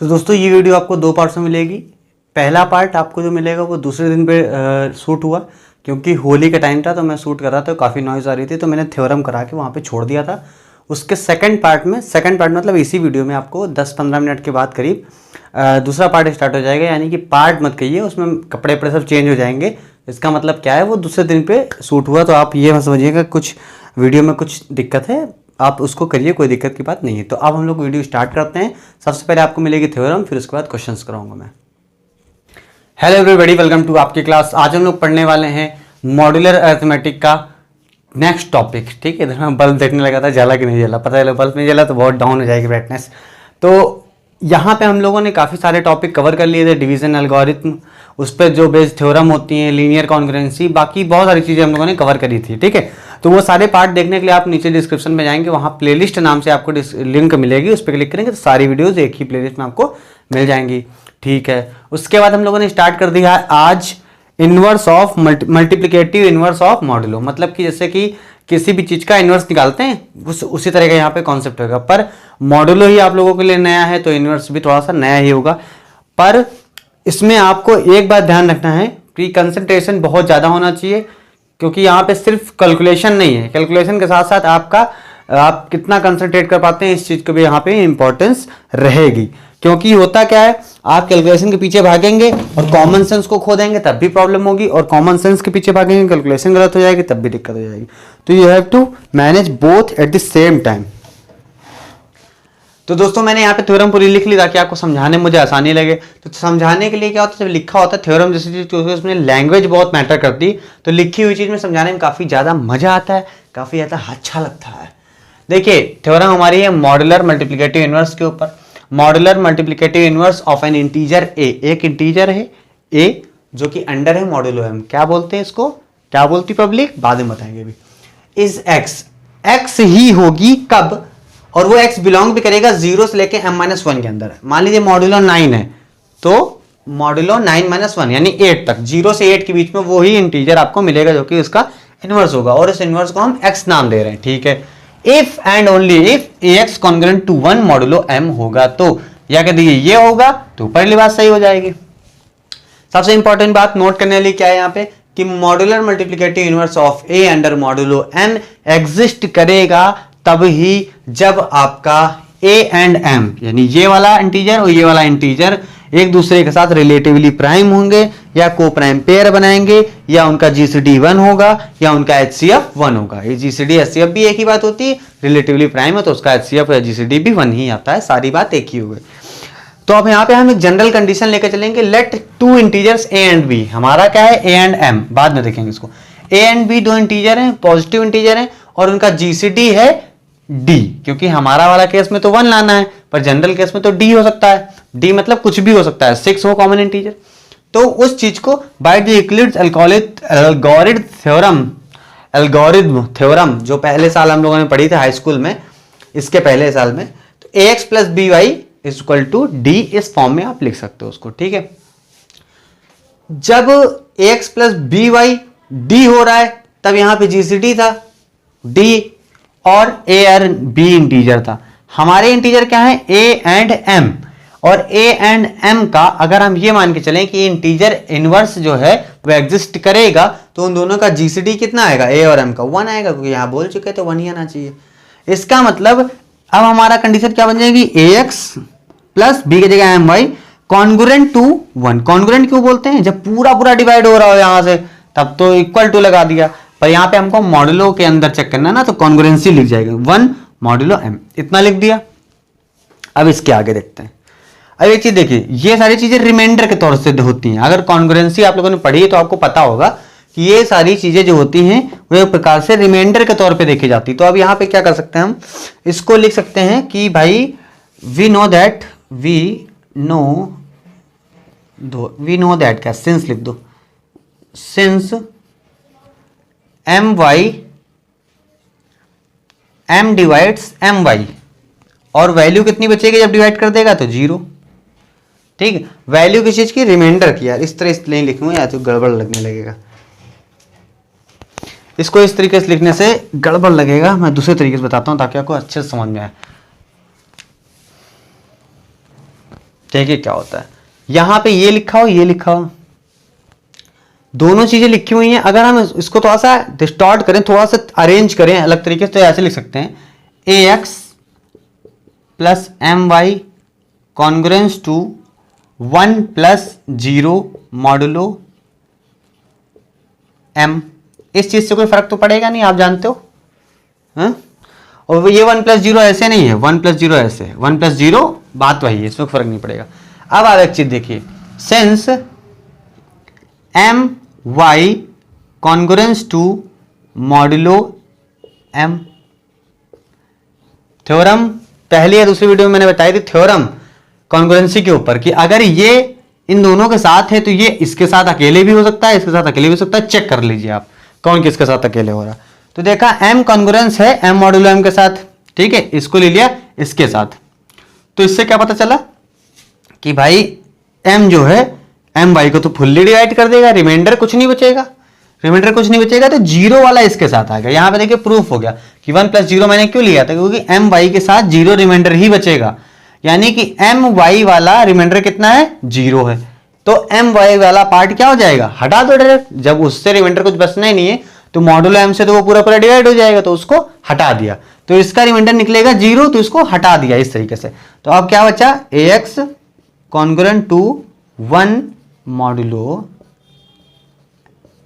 तो दोस्तों ये वीडियो आपको दो पार्ट्स में मिलेगी। पहला पार्ट आपको जो मिलेगा वो दूसरे दिन पे शूट हुआ, क्योंकि होली का टाइम था तो मैं शूट कर रहा था, काफ़ी नॉइज़ आ रही थी तो मैंने थ्योरम करा के वहाँ पे छोड़ दिया था। उसके सेकंड पार्ट मतलब इसी वीडियो में आपको 10-15 मिनट के बाद करीब दूसरा पार्ट स्टार्ट हो जाएगा। यानी कि पार्ट मत कहिए, उसमें कपड़े वपड़े सब चेंज हो जाएंगे। इसका मतलब क्या है, वो दूसरे दिन पे शूट हुआ, तो आप ये मत समझिएगा कुछ वीडियो में कुछ दिक्कत है, आप उसको करिए, कोई दिक्कत की बात नहीं है। तो अब हम लोग वीडियो स्टार्ट करते हैं। सबसे पहले आपको मिलेगी थ्योरम, फिर उसके बाद क्वेश्चंस कराऊंगा मैं। हेलो एवरीबॉडी, वेलकम टू आपकी क्लास। आज हम लोग पढ़ने वाले हैं मॉड्यूलर अरिथमेटिक का नेक्स्ट टॉपिक। ठीक है, इधर मैं बल्ब देखने लगा था, जला कि नहीं जला, पता है बल्ब नहीं जला तो बहुत डाउन हो जाएगी ब्राइटनेस। तो यहाँ पे हम लोगों ने काफ़ी सारे टॉपिक कवर कर लिए थे, डिवीजन एल्गोरिथम, उस पर जो बेस्ड थ्योरम होती हैं, लीनियर कॉन्ग्रुएंसी, बाकी बहुत सारी चीज़ें हम लोगों ने कवर करी थी। ठीक है, तो वो सारे पार्ट देखने के लिए आप नीचे डिस्क्रिप्शन में जाएंगे, वहाँ प्लेलिस्ट नाम से आपको लिंक मिलेगी, उस पर क्लिक करेंगे तो सारी वीडियोज़ एक ही प्लेलिस्ट में आपको मिल जाएंगी। ठीक है, उसके बाद हम लोगों ने स्टार्ट कर दिया आज inverse of multiplicative inverse of modulo. मतलब कि जैसे कि किसी भी चीज़ का इनवर्स निकालते हैं, उसी तरह का यहाँ पे कॉन्सेप्ट होगा, पर मॉडुलो ही आप लोगों के लिए नया है तो इनवर्स भी थोड़ा सा नया ही होगा। पर इसमें आपको एक बात ध्यान रखना है कि कंसंट्रेशन बहुत ज़्यादा होना चाहिए, क्योंकि यहाँ पे सिर्फ कैलकुलेशन नहीं है, कैलकुलेशन के साथ साथ आप कितना कंसंट्रेट कर पाते हैं इस चीज़ को भी यहाँ पे इंपॉर्टेंस रहेगी। क्योंकि होता क्या है, आप कैलकुलेशन के पीछे भागेंगे और कॉमन सेंस को खो देंगे तब भी प्रॉब्लम होगी, और कॉमन सेंस के पीछे भागेंगे कैलकुलेशन गलत हो जाएगी तब भी दिक्कत हो जाएगी। तो you have to manage both at the same time. तो दोस्तों मैंने यहाँ पे थ्योरम पूरी लिख ली ताकि आपको समझाने में मुझे आसानी लगे। तो समझाने के लिए क्या होता है, जब लिखा होता है थ्योरम जैसी चीज, क्योंकि उसमें लैंग्वेज बहुत मैटर करती, तो लिखी हुई चीज में समझाने में काफी ज्यादा मजा आता है, काफी ज्यादा अच्छा लगता है। देखिए थ्योरम हमारी है मॉड्यूलर मल्टीप्लिकेटिव इनवर्स के ऊपर। Modular multiplicative inverse of N integer A, एक इंटीजर है ए जो कि अंडर है मॉड्यूलो एम। क्या बोलते हैं इसको, क्या बोलती पब्लिक, बाद में बताएंगे भी। इज एक्स, एक्स ही होगी कब, और वो x बिलोंग भी करेगा 0 से लेके m-1 के अंदर। मान लीजिए मॉड्यूलो 9 है तो मॉड्यूलो 9-1 यानी 8 तक, 0 से 8 के बीच में वो ही इंटीजर आपको मिलेगा जो कि उसका इनवर्स होगा, और इस इनवर्स को हम x नाम दे रहे हैं। ठीक है, if and only if ax congruent to 1 modulo m होगा, तो या कह दीजिए ये होगा तो ऊपरली बात सही हो जाएगी। सबसे इंपॉर्टेंट बात नोट करने वाली क्या है यहाँ पे, कि modular multiplicative inverse of a under modulo m exist करेगा तब ही जब आपका a एंड m यानी ये वाला इंटीजर और ये वाला इंटीजर एक दूसरे के साथ रिलेटिवली प्राइम होंगे, या को प्राइम पेयर बनाएंगे, या उनका जीसीडी 1 होगा, या उनका एचसीएफ 1 होगा। ये जीसीडी एचसीएफ भी एक ही बात होती है, रिलेटिवली प्राइम है तो उसका एचसीएफ या जीसीडी भी 1 ही आता है, सारी बात एक ही हो गई। तो अब यहाँ पे हम एक जनरल कंडीशन लेकर चलेंगे, let two integers a and b। हमारा क्या है, a एंड m, बाद में देखेंगे इसको। a एंड b दो इंटीजर हैं, पॉजिटिव इंटीजर हैं, और उनका जीसीडी है d, क्योंकि हमारा वाला केस में तो 1 लाना है, पर जनरल केस में तो d हो सकता है। d मतलब कुछ भी हो सकता है, 6 हो कॉमन इंटीजर। तो उस चीज को by the Euclid's algorithm theorem जो पहले साल हम लोगों ने पढ़ी थी हाई स्कूल में, इसके पहले साल में, तो ax plus B Y is equal to D, इस फॉर्म में आप लिख सकते हो उसको। ठीक है, जब ax plus B Y D हो रहा है तब यहां पे जीसीडी था d, और a और b इंटीजर था। हमारे इंटीजर क्या है, a एंड m, और a एंड m का अगर हम ये मान के चलें कि इंटीजर इनवर्स जो है वो एग्जिस्ट करेगा, तो उन दोनों का जीसीडी कितना आएगा, a और m का 1 आएगा, क्योंकि यहां बोल चुके थे 1 ही आना चाहिए। इसका मतलब अब हमारा कंडीशन क्या बन जाएगी, ax प्लस b की जगह my कॉन्ग्रुएंट टू 1। कॉन्ग्रुएंट क्यों बोलते हैं, जब पूरा पूरा डिवाइड हो रहा हो यहां से तब तो इक्वल टू लगा दिया, पर यहाँ पे हमको मॉड्यूलो के अंदर चेक करना ना, तो कॉन्ग्रुएंसी लिख जाएगा 1 मॉड्यूलो m, इतना लिख दिया। अब इसके आगे देखते हैं। अब एक चीज देखिए, ये सारी चीजें रिमाइंडर के तौर से होती हैं। अगर कॉन्ग्रुएंसी आप लोगों ने पढ़ी है तो आपको पता होगा कि ये सारी चीजें जो होती हैं वो एक प्रकार से रिमाइंडर के तौर पे देखी जाती। तो अब यहाँ पे क्या कर सकते हैं, हम इसको लिख सकते हैं कि भाई वी नो दैट क्या, सिंस लिख दो, सिंस m डिवाइड्स my, और वैल्यू कितनी बचेगी जब डिवाइड कर देगा, तो 0। ठीक, वैल्यू किस चीज की, रिमाइंडर की। यार इस तरह इसलिए लिखूंगा या तो गड़बड़ लगने लगेगा, इसको इस तरीके से लिखने से गड़बड़ लगेगा। मैं दूसरे तरीके से बताता हूं ताकि आपको अच्छे से समझ में आए। देखिए क्या होता है, यहां पे ये लिखा हो, ये लिखा हो, दोनों चीजें लिखी हुई हैं। अगर हम इसको थोड़ा सा डिस्टॉर्ट करें, थोड़ा सा अरेंज करें अलग तरीके से, तो ऐसे लिख सकते हैं ax plus M Y congruence to 1 plus 0 modulo m। इस चीज से कोई फर्क तो पड़ेगा नहीं, आप जानते हो। हाँ? और ये 1 प्लस 0 ऐसे नहीं है, 1 प्लस 0 ऐसे, 1 प्लस 0 बात वही है, इसमें फर्क नहीं पड़ेगा। अब आप एक चीज देखिए, since M Y congruence to modulo m। Theorem पहली या दूसरी वीडियो में मैंने बताई थी, थ्योरम कॉन्ग्रुएंसी के ऊपर, कि अगर ये इन दोनों के साथ है तो ये इसके साथ अकेले भी हो सकता है, इसके साथ अकेले भी हो सकता है। चेक कर लीजिए आप कौन किसके साथ अकेले हो रहा। तो देखा m कॉन्ग्रुएंस है m मॉडुलो m के साथ, ठीक है, इसको ले लिया इसके साथ। तो इससे क्या पता चला कि भाई m जो है m y को तो फुल्ली डिवाइड कर देगा, रिमाइंडर कुछ नहीं बचेगा, रिमाइंडर कुछ नहीं बचेगा, तो जीरो वाला इसके साथ आ गया। यहां पे देखिए प्रूफ हो गया कि 1 प्लस 0 मैंने क्यों लिया था, क्योंकि m y के साथ जीरो रिमाइंडर ही बचेगा, यानी कि m y वाला रिमाइंडर कितना है, 0 है। तो m y वाला पार्ट क्या हो जाएगा, हटा दो डायरेक्ट, जब उससे रिमाइंडर कुछ बचना ही नहीं है तो मॉडुलो m से तो वो पूरा पूरा डिवाइड हो जाएगा, तो उसको हटा दिया, तो इसका रिमाइंडर निकलेगा 0, तो इसको हटा दिया इस तरीके से। तो अब क्या बचा, ax congruent to 1 modulo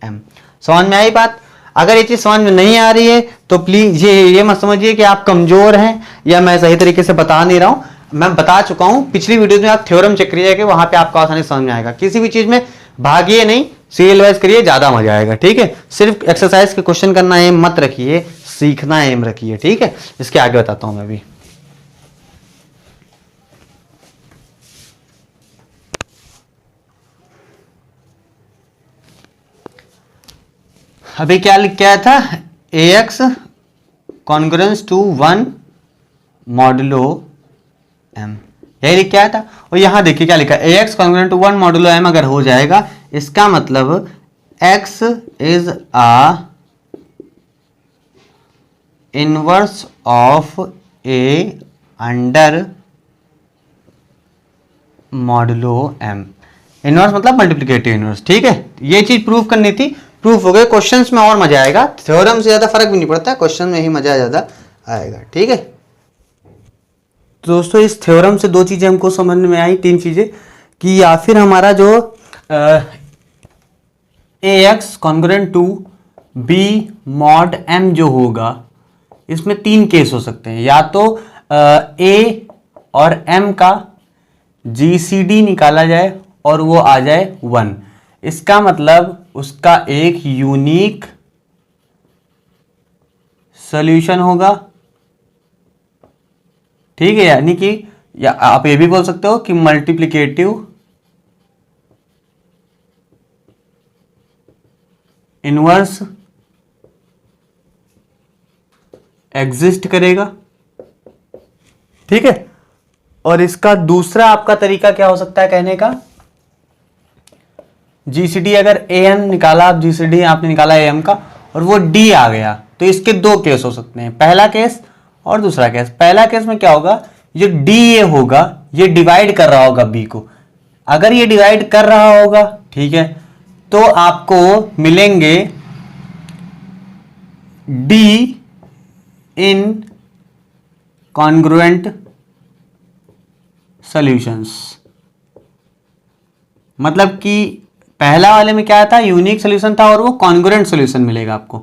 m। समझ में आई बात। अगर ये चीज समझ में नहीं आ रही है तो प्लीज ये मत समझिए कि आप कमजोर हैं या मैं सही तरीके से बता नहीं रहा हूं। मैं बता चुका हूं पिछली वीडियो में, आप थ्योरम चेक करिएगा, वहां पे आपको आसानी समझ में आएगा। किसी भी चीज में भागिए नहीं, सीरियल वाइज करिए, ज्यादा मजा आएगा, ठीक है। सिर्फ एक्सरसाइज के क्वेश्चन करना एम मत रखिए, सीखना एम रखिए, ठीक है। इसके आगे बताता हूं मैं भी। अभी क्या लिख के आया था, ax congruence to 1 modulo m, यही लिख के आया था। और यहां देखिए क्या लिखा, ax congruent to 1 modulo m अगर हो जाएगा, इसका मतलब x is a inverse of a under modulo m। Inverse मतलब मल्टीप्लिकेटिव इनवर्स, ठीक है। ये चीज प्रूफ करनी थी, प्रूफ हो गए। क्वेश्चंस में और मजा आएगा, थ्योरम से ज्यादा फर्क भी नहीं पड़ता, क्वेश्चन में ही मजा ज्यादा आएगा, ठीक है। तो दोस्तों इस थ्योरम से दो चीजें हमको समझ में आई, तीन चीजें, कि या फिर हमारा जो ax congruent to b mod m जो होगा, इसमें तीन केस हो सकते हैं। या तो a और m का GCD निकाला जाए और वो आ जाए 1, इसका मतलब उसका एक यूनिक सॉल्यूशन होगा, ठीक है। यानी कि या आप ये भी बोल सकते हो कि मल्टीप्लिकेटिव इनवर्स एग्जिस्ट करेगा, ठीक है। और इसका दूसरा आपका तरीका क्या हो सकता है कहने का, GCD अगर AM निकाला, आप GCD आपने निकाला AM का और वो D आ गया, तो इसके दो केस हो सकते हैं, पहला केस और दूसरा केस। पहला केस में क्या होगा, जो DA होगा ये डिवाइड कर रहा होगा B को। अगर ये डिवाइड कर रहा होगा, ठीक है, तो आपको मिलेंगे D इन कॉन्ग्रुएंट सॉल्यूशंस। मतलब कि पहला वाले में क्या था, यूनिक सॉल्यूशन था और वो कॉन्ग्रुएंट सॉल्यूशन मिलेगा आपको,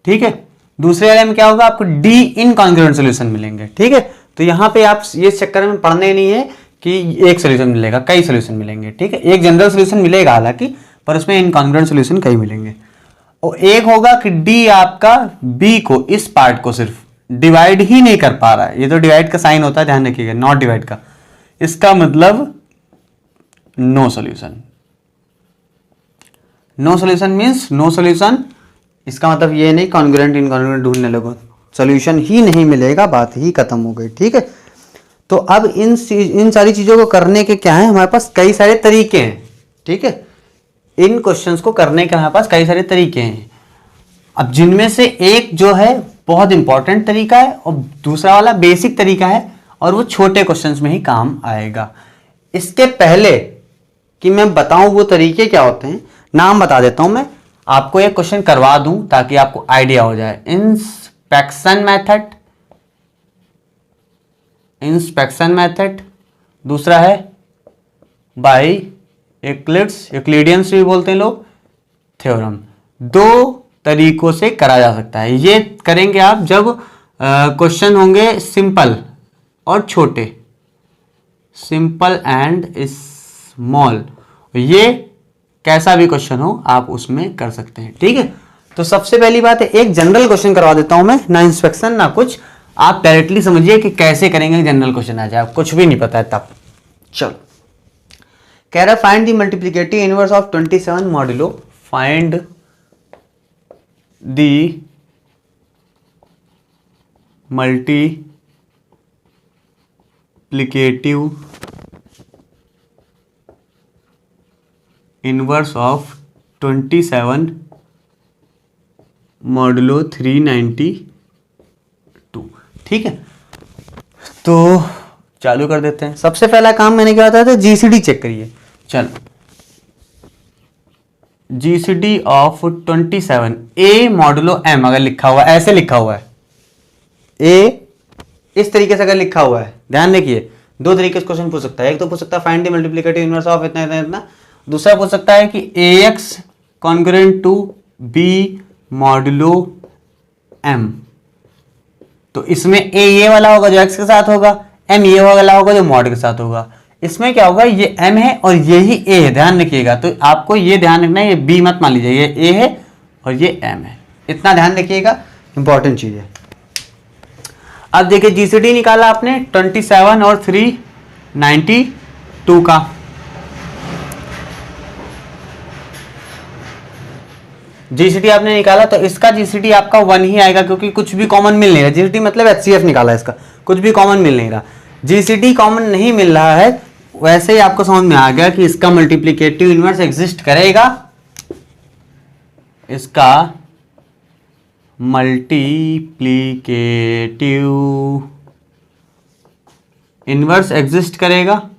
ठीक है। दूसरे वाले में क्या होगा, आपको डी इन कॉन्ग्रुएंट सॉल्यूशन मिलेंगे, ठीक है। तो यहां पे आप ये चक्कर में पढ़ने नहीं है कि एक सॉल्यूशन मिलेगा, कई सॉल्यूशन मिलेंगे, ठीक है। एक जनरल सॉल्यूशन मिलेगा हालांकि, पर उसमें इनकॉन्ग्रुएंट सॉल्यूशन कई मिलेंगे। और एक होगा कि डी आपका बी को, इस पार्ट को सिर्फ डिवाइड ही नहीं कर पा रहा है, ये तो डिवाइड का साइन होता है, ध्यान रखिएगा, नॉट डिवाइड का, इसका मतलब no solution. No solution means no solution, इसका मतलब ये नहीं कॉन्ग्रुएंट इनकॉन्ग्रुएंट ढूंढने लगो, सॉल्यूशन ही नहीं मिलेगा, बात ही खत्म हो गई, ठीक है। तो अब इन सारी चीजों को करने के क्या है, हमारे पास कई सारे तरीके हैं, ठीक है। इन क्वेश्चंस को करने के हमारे पास कई सारे तरीके हैं। अब जिनमें से एक जो है बहुत इंपॉर्टेंट तरीका है और दूसरा वाला बेसिक तरीका है, और वो छोटे क्वेश्चंस में ही काम आएगा। इसके पहले कि मैं बताऊं वो तरीके क्या होते हैं, नाम बता देता हूं मैं, आपको एक क्वेश्चन करवा दूं ताकि आपको आइडिया हो जाए। इंस्पेक्शन मेथड, दूसरा है बाय यूक्लिडियंस भी बोलते हैं लोग, थ्योरम। दो तरीकों से करा जा सकता है। ये करेंगे आप जब क्वेश्चन होंगे सिंपल और छोटे, सिंपल एंड स्मॉल, ये कैसा भी क्वेश्चन हो आप उसमें कर सकते हैं। ठीक है, तो सबसे पहली बात है, एक जनरल क्वेश्चन करवा देता हूं मैं, ना इंस्पेक्शन ना कुछ, आप डायरेक्टली समझिए कि कैसे करेंगे जनरल क्वेश्चन आ जाए, कुछ भी नहीं पता है तब। चलो, कह रहा find the multiplicative inverse of 27 modulo, find the multiplicative inverse of 27 modulo 392। ठीक है, तो चालू कर देते हैं। सबसे पहला काम मैंने क्या बताया था, जीसीडी चेक करिए। चलो, GCD of 27 A modulo M अगर लिखा हुआ है, ऐसे लिखा हुआ है, ए इस तरीके से अगर लिखा हुआ है, ध्यान देखिए, दो तरीके से क्वेश्चन पूछ सकता है। एक तो पूछ सकता है find the multiplicative inverse of इतना इतना इतना, दूसरा पूछ सकता है कि ax congruent to b modulo m। तो इसमें a ये वाला होगा जो x के साथ होगा, m ये वाला होगा जो मॉड के साथ होगा। इसमें क्या होगा, ये m है और ये ही a है, ध्यान रखिएगा। तो आपको ये ध्यान रखना है, ये b मत मान लीजिए, ये a है और ये m है, इतना ध्यान रखिएगा, इंपॉर्टेंट चीज है। अब देखिए जीसीडी निकाला आपने 27 और 392 का। जीसीडी आपने निकाला तो इसका जीसीडी आपका 1 ही आएगा, क्योंकि कुछ भी कॉमन मिल नहीं रहा। जीसीडी मतलब एचसीएफ निकाला, इसका कुछ भी कॉमन मिल नहीं रहा। जीसीडी कॉमन नहीं मिल रहा है, वैसे ही आपको समझ में आ गया कि इसका मल्टीप्लिकेटिव इनवर्स एग्जिस्ट करेगा, इसका मल्टीप्लिकेटिव इनवर्स एग्जिस्ट करेगा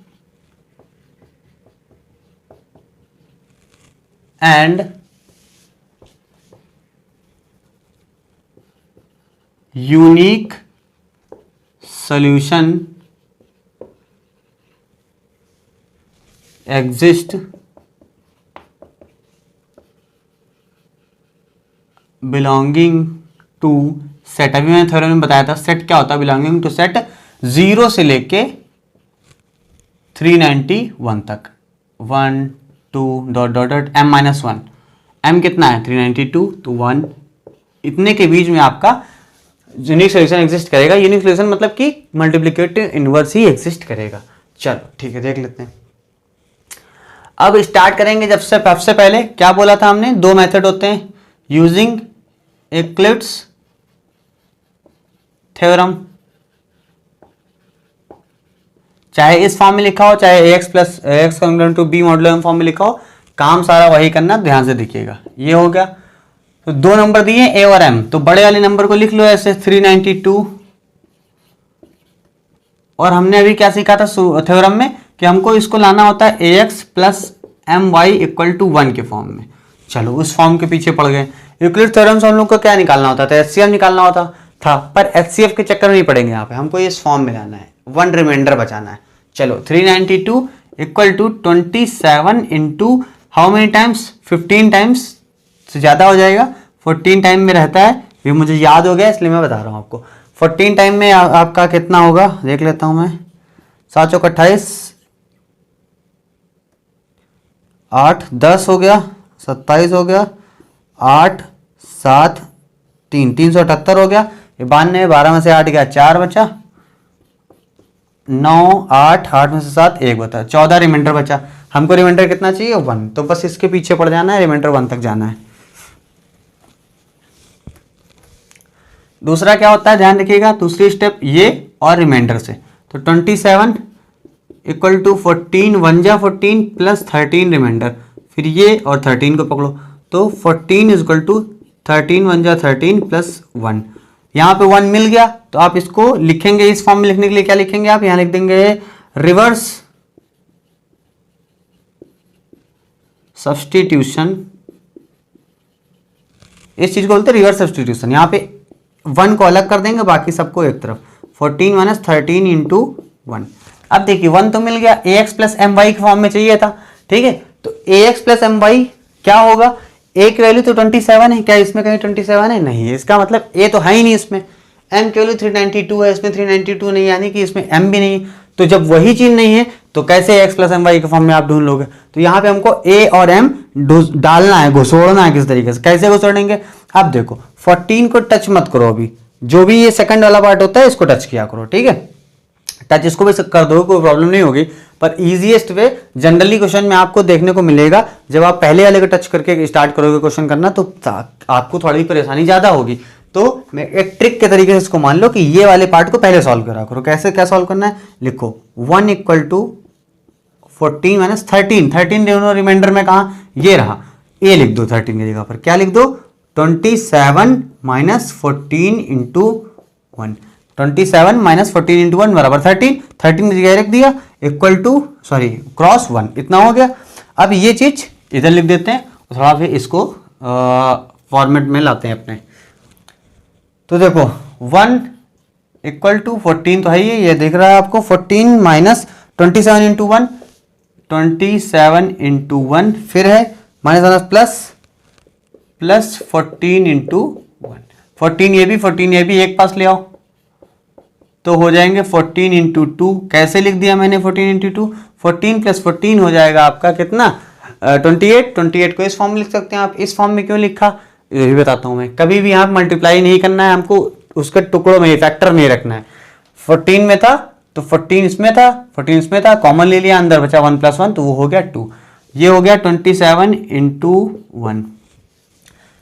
and unique solution exist belonging to set. अभी मैंने थ्योरम में बताया था सेट क्या होता है, बिलोंगिंग टू सेट 0 से लेके 391 तक, 1 2 dot dot dot m-1, m कितना है 392, तो 1, इतने के बीच में आपका यूनिक सॉल्यूशन एग्जिस्ट करेगा। यूनिक सॉल्यूशन मतलब कि मल्टीप्लिकेटिव इनवर्स ही एग्जिस्ट करेगा। चलो ठीक है, देख लेते हैं। अब स्टार्ट करेंगे। जब से सबसे पहले क्या बोला था हमने, दो मेथड होते हैं, यूजिंग यूक्लिड्स थ्योरम, चाहे इस फॉर्म में लिखा हो, चाहे ax plus X to b modulo m form में लिखा हो, काम सारा वही करना, ध्यान से देखिएगा। ये हो गया, तो दो नंबर दिए a और m, तो बड़े वाले नंबर को लिख लो ऐसे 392। और हमने अभी क्या सीखा था थ्योरम में कि हमको इसको लाना होता है ax plus my equal to 1 के फॉर्म में। चलो उस फॉर्म के पीछे पड़ गए। यूक्लिड थ्योरम से हम लोग को क्या निकालना होता था, एचसीएफ निकालना होता था, पर एचसीएफ के चक्कर में नहीं पड़ेंगे यहाँ पे, हमको इस फॉर्म में लाना है, 1 रिमाइंडर बचाना है। चलो 392 equal to 27 into how many times, 15 times से ज़्यादा हो जाएगा, 14 टाइम में रहता है, ये मुझे याद हो गया इसलिए मैं बता रहा हूँ आपको। 14 टाइम में आपका कितना होगा, देख लेता हूँ मैं, 7 चौक 28, 8 10 हो गया, 27 हो गया, 8 7 3 378 हो गया। ये 92, 12 में से 8 गया, 4 बचा, 9 8 8 में से 7 1 बचा, 14 रिमाइंडर बचा। हमको रिमाइंडर कितना चाहिए, 1, तो बस इसके पीछे पड़ जाना है, रिमाइंडर 1 तक जाना है। दूसरा क्या होता है, ध्यान रखिएगा, दूसरी स्टेप ये और रिमाइंडर से, तो 27 इक्वल टू 14 1 जा 14 प्लस 13 रिमाइंडर, फिर ये और 13 को पकड़ो, तो 14 इज इक्वल टू 13 1 जा 13 प्लस 1, यहाँ पे 1 मिल गया तो आप इसको लिखेंगे, इस फॉर्म में लिखने के लिए क्या लिखेंगे आप, यहाँ लिख देंगे रिवर्स सब्स्टिट्यूशन। इस चीज को बोलते हैं रिवर्स सब्स्टिट्यूशन। यहाँ पे 1 को अलग कर देंगे, बाकी सबको एक तरफ। 14 माइनस 13 इंटू 1। अब देखिए 1 तो मिल गया, ax प्लस एम वाई के फॉर्म में चाहिए था, ठीक है। तो ax प्लस एम वाई क्या होगा, a की वैल्यू तो 27 है, क्या इसमें कहीं 27 है, नहीं है, इसका मतलब a तो है ही नहीं इसमें। m की वैल्यू 392 है, इसमें 392 नहीं, यानी कि इसमें m भी नहीं है। तो जब वही चीज नहीं है तो कैसे x प्लस एम वाई के फॉर्म में आप ढूंढ लोगे। तो यहाँ पे हमको a और m डालना है, घुसोड़ना है किस तरीके से, कैसे घुसोड़ेंगे। अब देखो 14 को टच मत करो, अभी जो भी ये सेकंड वाला पार्ट होता है इसको टच किया करो, ठीक है। टच इसको भी कर दो, कोई प्रॉब्लम नहीं होगी। पर इजीएस्ट वे जनरली क्वेश्चन में आपको देखने को मिलेगा, जब आप पहले वाले को टच करके स्टार्ट करोगे क्वेश्चन करना तो आपको थोड़ी परेशानी ज्यादा होगी। तो मैं एक ट्रिक के तरीके से इसको मान लो कि ये वाले पार्ट को पहले सॉल्व करा करो। कैसे क्या सॉल्व करना है, लिखो 1 इक्वल टू 14 माइनस 13 दोनों रिमाइंडर में कहा, ये रहा, ए लिख दो 13 की जगह पर, क्या लिख दो 27 माइनस 14 इंटू 1। 27 माइनस 14 इंटू 1 बराबर 13 की जगह रख दिया, इक्वल टू क्रॉस 1, इतना हो गया। अब ये चीज इधर लिख देते हैं, थोड़ा फिर इसको फॉर्मेट में लाते हैं अपने। तो देखो 1 इक्वल टू 14 तो है ये दिख रहा है आपको, 14 माइनस 27 इंटू 1, 27 इंटू 1, फिर है माइनस प्लस 14 इंटू 1, 14 ये भी एक पास ले आओ तो हो जाएंगे 14 इंटू 2। कैसे लिख दिया मैंने 14 इंटू 2, 14 प्लस 14 हो जाएगा आपका कितना 28 को इस फॉर्म में लिख सकते हैं आप। इस फॉर्म में क्यों लिखा ये भी बताता हूं मैं। कभी भी यहाँ मल्टीप्लाई नहीं करना है हमको, उसके टुकड़ों में फैक्टर नहीं रखना है। 14 में था तो 14 इसमें था, कॉमन ले लिया, अंदर बचा 1 प्लस 1 तो वो हो गया 2। ये हो गया 27 इंटू 1।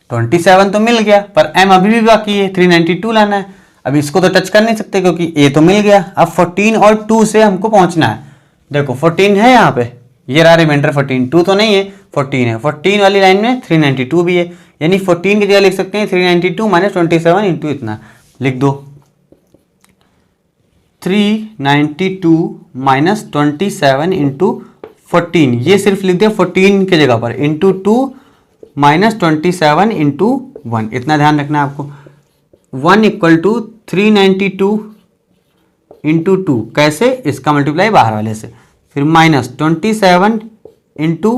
27 तो मिल गया, पर m अभी भी बाकी है, 392 लाना है। अब इसको तो टच कर नहीं सकते क्योंकि a तो मिल गया। अब 14 और 2 से हमको पहुंचना है। देखो 14 है यहाँ पे, ये रहा रिमाइंडर 14, 2 तो नहीं है, 14 है। 14 वाली लाइन में 392 भी है, यानी 14 की जगह लिख सकते हैं 392 माइनस 27 इंटू इतना लिख दो, 392 माइनस 27 इंटू 14, ये सिर्फ लिख दिया 14 की जगह पर, इंटू 2 माइनस 27 इंटू 1, इतना ध्यान रखना है आपको। 1 इक्वल टू 392 इंटू 2, कैसे, इसका मल्टीप्लाई बाहर वाले से, फिर माइनस 27 इंटू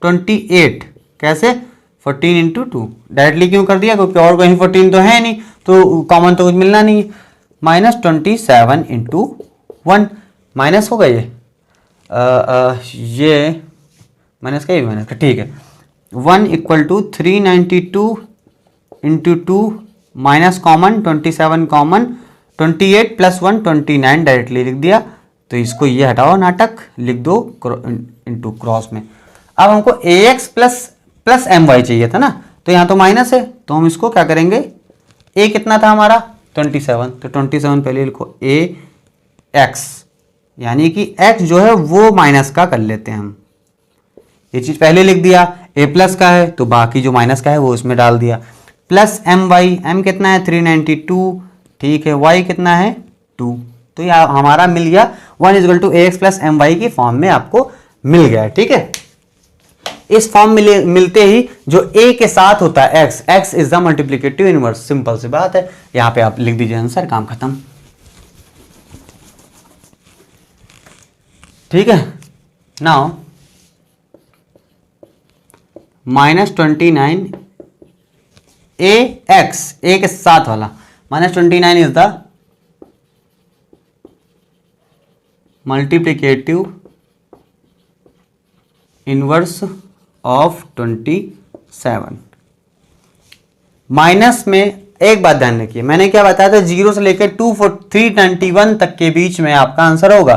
28, कैसे 14 इंटू 2, डायरेक्टली क्यों कर दिया क्योंकि और कहीं 14 तो है नहीं, तो कॉमन तो कुछ मिलना नहीं है। माइनस 27 इंटू 1, माइनस होगा ये माइनस का, ये माइनस का, ठीक है। 1 equal to 392 into 2 minus common 27 common, 28 plus 1 29 directly लिख दिया। तो इसको ये हटाओ नाटक, लिख दो इंटू क्रॉस में। अब हमको ax प्लस एम वाई चाहिए था ना, तो यहाँ तो माइनस है, तो हम इसको क्या करेंगे, a कितना था हमारा 27, तो 27 पहले लिखो ax, यानी कि x जो है वो माइनस का कर लेते हैं हम। ये चीज पहले लिख दिया, a प्लस का है तो बाकी जो माइनस का है वो उसमें डाल दिया, प्लस एम वाई, एम कितना है 392, ठीक है, y कितना है 2, तो यह हमारा मिल गया 1 is equal to ax plus M Y की फॉर्म में आपको मिल गया, ठीक है। इस फॉर्म में मिलते ही जो a के साथ होता है x is the multiplicative inverse, simple सी बात है। यहां पे आप लिख दीजिए आंसर, काम खत्म, ठीक है। नाउ -29 a के साथ वाला -29 is the multiplicative inverse of 27। Minus में एक बात ध्यान रखिए, मैंने क्या बताया था, 0 से लेकर 391 तक के बीच में आपका आंसर होगा।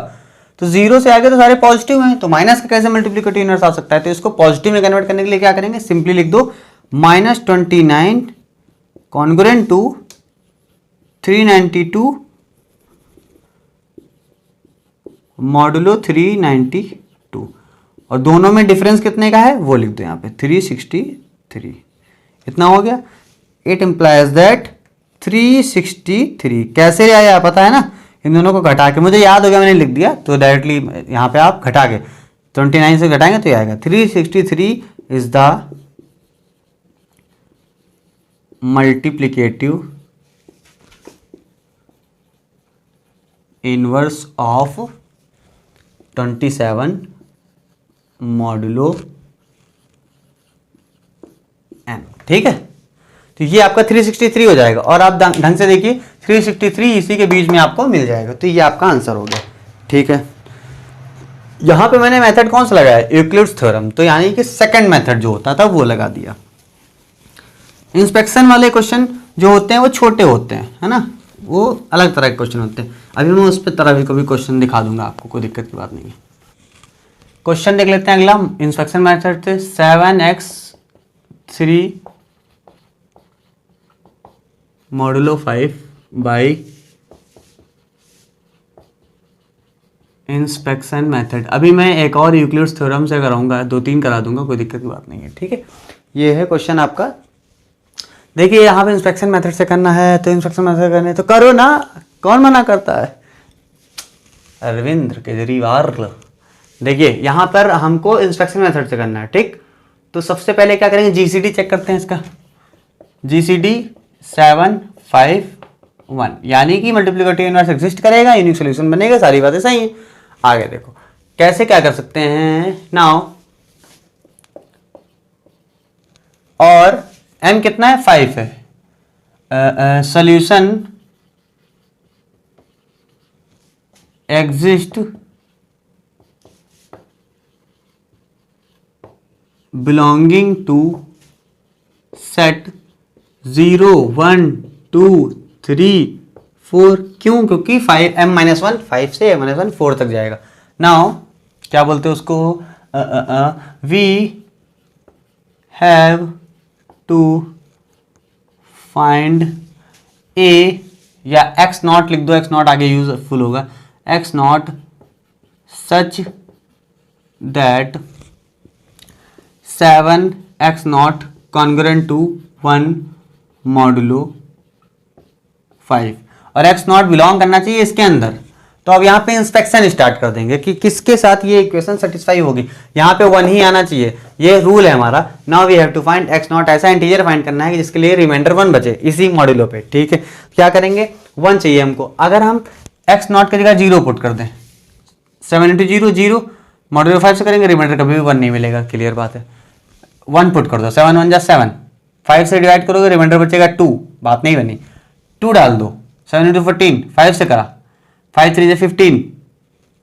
तो 0 से आगे तो सारे पॉजिटिव हैं, तो माइनस का कैसे मल्टीप्लिकेटिव इनवर्स आ सकता है। तो इसको पॉजिटिव में कन्वर्ट करने के लिए क्या करेंगे, सिंपली लिख दो -29 कॉन्ग्रुएंट टू 392 मॉडुलो 392, और दोनों में डिफरेंस कितने का है वो लिख दो यहाँ पे 363, इतना हो गया। इट इंप्लाइज दैट 363 कैसे आया पता है ना, इन दोनों को घटा के, मुझे याद हो गया मैंने लिख दिया, तो डायरेक्टली यहाँ पे आप घटा के 29 से घटाएंगे तो ये आएगा 363 is the multiplicative inverse of 27 modulo m। ठीक है, तो ये आपका 363 हो जाएगा, और आप ढंग से देखिए 363 इसी के बीच में आपको मिल जाएगा, तो ये आपका आंसर हो गया। ठीक है, यहां पे मैंने मेथड कौन सा लगाया, यूक्लिड्स थ्योरम, तो यानी कि सेकंड मेथड जो होता था वो लगा दिया। इंस्पेक्शन वाले क्वेश्चन जो होते हैं वो छोटे होते हैं, है ना, वो अलग तरह के क्वेश्चन होते हैं। अभी मैं उस पर तरह को भी क्वेश्चन दिखा दूंगा आपको, कोई दिक्कत की बात नहीं है। क्वेश्चन देख लेते हैं अगला इंस्पेक्शन मेथड से। 7x3 modulo 5 by inspection method. अभी मैं एक और यूक्लिड्स थ्योरम से कराऊंगा, 2-3 करा दूंगा, कोई दिक्कत की बात नहीं है। ठीक है, ये है क्वेश्चन आपका। देखिए यहाँ पे इंस्पेक्शन मेथड से करना है, तो इंस्पेक्शन मेथड करने तो करो ना, कौन मना करता है, अरविंद केजरीवाल। देखिए यहाँ पर हमको इंस्पेक्शन मेथड से करना है। ठीक, तो सबसे पहले क्या करेंगे, जीसीडी चेक करते हैं इसका। जीसीडी 751, यानी कि मल्टीप्लिकेटिव इनवर्स एग्जिस्ट करेगा, यूनिक सॉल्यूशन बनेगा, सारी बातें सही हैं। आगे देखो कैसे क्या कर सकते हैं नाउ, और m कितना है 5 है, solution exist belonging to set 0 1 2 3 4। क्यों, क्योंकि 5 m-1 5 से m-1 4 तक जाएगा। नाउ क्या बोलते हैं उसको, we have to find a, या x नॉट लिख दो, x नॉट आगे यूजफुल होगा, x naught such that 7x naught congruent to 1 modulo 5, और x नॉट बिलोंग करना चाहिए इसके अंदर। तो अब यहाँ पे इंस्पेक्शन स्टार्ट कर देंगे कि किसके साथ ये इक्वेशन सेटिस्फाई होगी। यहाँ पे 1 ही आना चाहिए, ये रूल है हमारा। Now we have to find x naught, ऐसा इंटीजर फाइंड करना है कि जिसके लिए रिमाइंडर 1 बचे इसी मॉड्यूलो पे। ठीक है, क्या करेंगे, 1 चाहिए हमको। अगर हम x नॉट की जगह 0 पुट कर दें, 7 × 0 0, मॉड्यूलो 5 से करेंगे, रिमाइंडर कभी भी 1 नहीं मिलेगा, क्लियर बात है। 1 पुट कर दो, 7 1 जा 7, 5 से डिवाइड करोगे, रिमाइंडर बचेगा 2, बात नहीं बनी। 2 डाल दो, 7 × 14, 5 से करा, 5 3 15,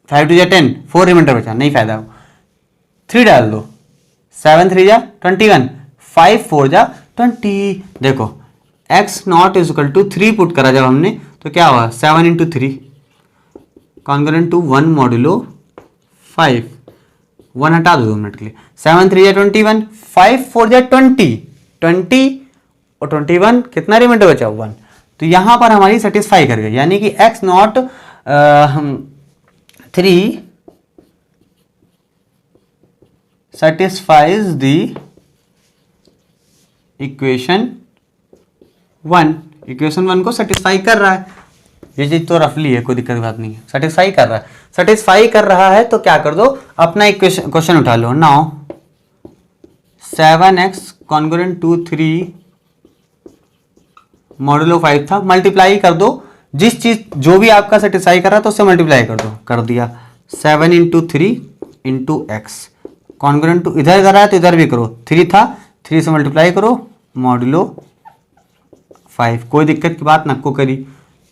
5 2 10, 4 रिमाइंडर बचा, नहीं फायदा। 3 डाल दो, 7 3 21, 5 4 20। देखो x naught is equal to 3 put करा जब हमने, तो क्या हुआ, 7 × 3 कॉन्ग्रुएंट टू 1 मॉडुलो 5। 1 हटा दो 2 मिनट के लिए, 7 3 21, 5 4 20, 20 और 21, कितना रिमाइंडर बचा, 1। तो यहां पर हमारी सेटिस्फाई कर गई, यानी कि x not 3 satisfies the equation 1, equation 1 को सेटिस्फाई कर रहा है। ये चीज तो रफली है, कोई दिक्कत की बात नहीं है, सेटिस्फाई कर रहा है। सेटिस्फाई कर रहा है तो क्या कर दो, अपना इक्वेशन क्वेश्चन उठा लो। Now 7x congruent to 3 modulo 5 था, मल्टीप्लाई कर दो, जिस चीज जो भी आपका सेटिस्फाई कर रहा है तो उससे मल्टीप्लाई कर दो, कर दिया। 7 × 3 × x कॉन्ग्रुएंट टू, इधर कर रहा है तो इधर भी करो, 3 था, 3 से मल्टीप्लाई करो, मॉडुलो 5, कोई दिक्कत की बात नको करी।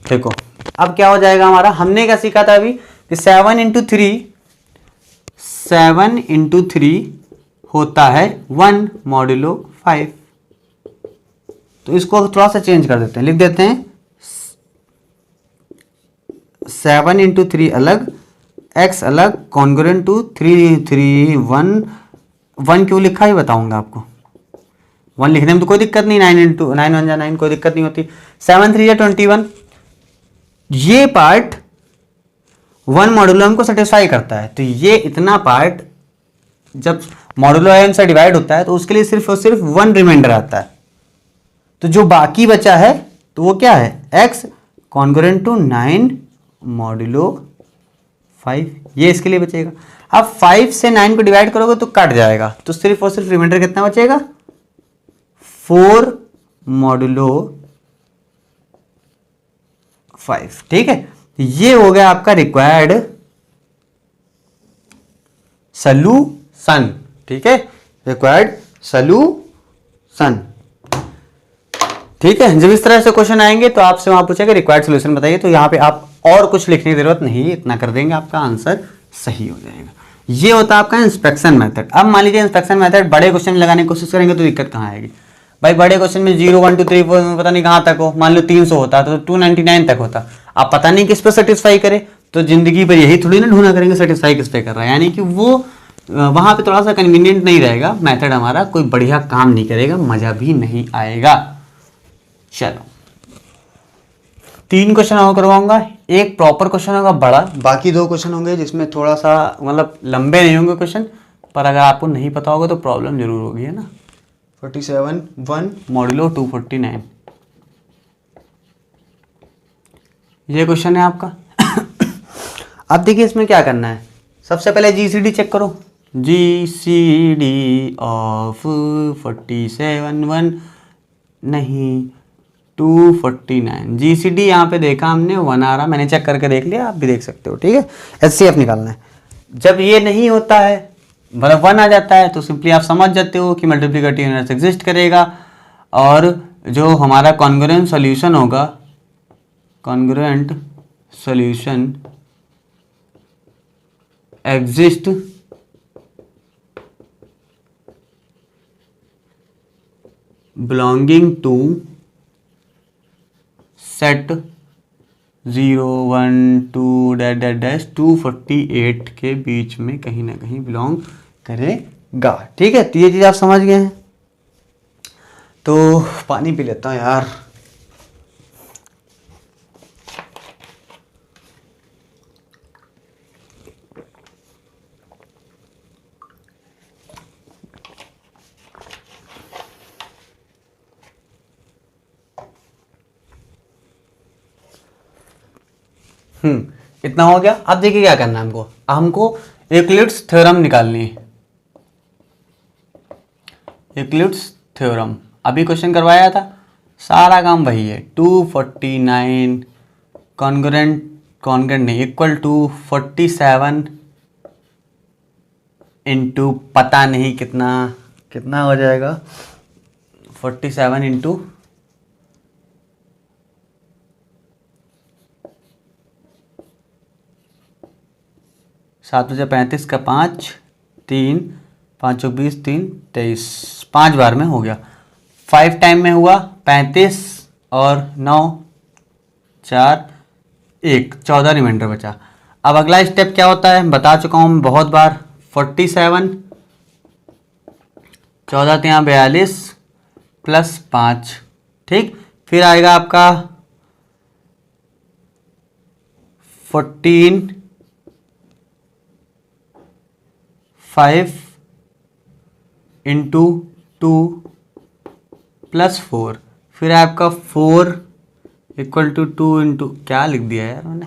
देखो अब क्या हो जाएगा हमारा, हमने क्या सीखा था अभी कि 7 × 3 होता है 1 मॉडुलो 5। तो इसको थोड़ा सा चेंज कर देते हैं, लिख देते हैं 7 × 3 अलग, x अलग, कॉन्ग्रुएंट टू 3 3 1 क्यों लिखा ही बताऊंगा आपको। 1 लिखने में तो कोई दिक्कत नहीं, 9 1 जा 9, कोई दिक्कत नहीं होती। 7 3 जा 21, ये पार्ट 1 मॉडुलो m को सेटिस्फाई करता है। तो ये इतना पार्ट जब मॉडुलो m से डिवाइड होता है तो उसके लिए सिर्फ और सिर्फ 1 रिमाइंडर आता है। तो जो बाकी बचा है तो वो क्या है, x कॉन्ग्रुएंट टू 9 मॉड्यूलो 5, ये इसके लिए बचेगा। अब 5 से 9 को डिवाइड करोगे तो कट जाएगा, तो सिर्फ और सिर्फ रिमाइंडर कितना बचेगा, 4 मॉड्यूलो 5। ठीक है, ये हो गया आपका रिक्वायर्ड सॉल्यूशन। ठीक है, रिक्वायर्ड सॉल्यूशन। ठीक है, जब इस तरह से क्वेश्चन आएंगे तो आपसे वहां पूछेगा रिक्वायर्ड सॉल्यूशन बताइए, तो यहाँ पे आप और कुछ लिखने की जरूरत नहीं, इतना कर देंगे आपका आंसर सही हो जाएगा। ये होता है आपका इंस्पेक्शन मेथड। अब मान लीजिए इंस्पेक्शन मेथड बड़े क्वेश्चन में लगाने की कोशिश करेंगे तो दिक्कत कहाँ आएगी भाई, बड़े क्वेश्चन में 0 1 2 3 4 पता नहीं कहाँ तक हो, मान लो 300 होता तो 299 तक होता, आप पता नहीं किस पे सेटिस्फाई करे, तो जिंदगी पर यही थोड़ी ना ढूंढा करेंगे सेटिस्फाई किस पे कर रहा है, यानी कि वो वहां पे थोड़ा सा कन्वीनियंट नहीं रहेगा मेथड, हमारा कोई बढ़िया काम नहीं करेगा, मजा भी नहीं आएगा। चलो 3 क्वेश्चन और करवाऊंगा, एक प्रॉपर क्वेश्चन होगा बड़ा, बाकी 2 क्वेश्चन होंगे जिसमें थोड़ा सा मतलब लंबे नहीं होंगे क्वेश्चन, पर अगर आपको नहीं पता होगा तो प्रॉब्लम जरूर होगी, है ना। 47 1 मॉड्यूलो 249 ये क्वेश्चन है आपका। अब देखिए इसमें क्या करना है, सबसे पहले जीसीडी चेक करो, जीसीडी ऑफ 47 1 नहीं 249, जीसीडी यहाँ पे देखा हमने 1 आ रहा, मैंने चेक करके देख लिया, आप भी देख सकते हो। ठीक है, एचसीएफ निकालना है। जब ये नहीं होता है मतलब 1 आ जाता है तो सिंपली आप समझ जाते हो कि मल्टीप्लिकेटिव इनवर्स एग्जिस्ट करेगा, और जो हमारा कॉन्ग्रुएंट सॉल्यूशन होगा, congruent solution exist belonging to set 0 1 2 dash 248 के बीच में कहीं ना कहीं बिलोंग करेगा। ठीक है, तो ये चीज आप समझ गए हैं। तो पानी पी लेता हूँ यार। इतना हो गया। अब देखिए क्या करना है हमको, हमको यूक्लिड्स थ्योरम निकालनी है। यूक्लिड्स थ्योरम अभी क्वेश्चन करवाया था, सारा काम वही है। 249 कॉन्ग्रुएंट नहीं इक्वल टू 47 इंटू पता नहीं कितना हो जाएगा, 47 इंटू 7 बजे 35 का 5 3 5 20 3 23 5 बार में हो गया। 5 टाइम में हुआ 35 और 9 4 1 14 रिमाइंडर बचा। अब अगला स्टेप क्या होता है बता चुका हूँ बहुत बार, 47 14 यहाँ 42 प्लस 5। ठीक, फिर आएगा आपका 14 5 इंटू 2 प्लस 4, फिर आपका 4 इक्वल टू 2 इंटू क्या लिख दिया यार मैंने,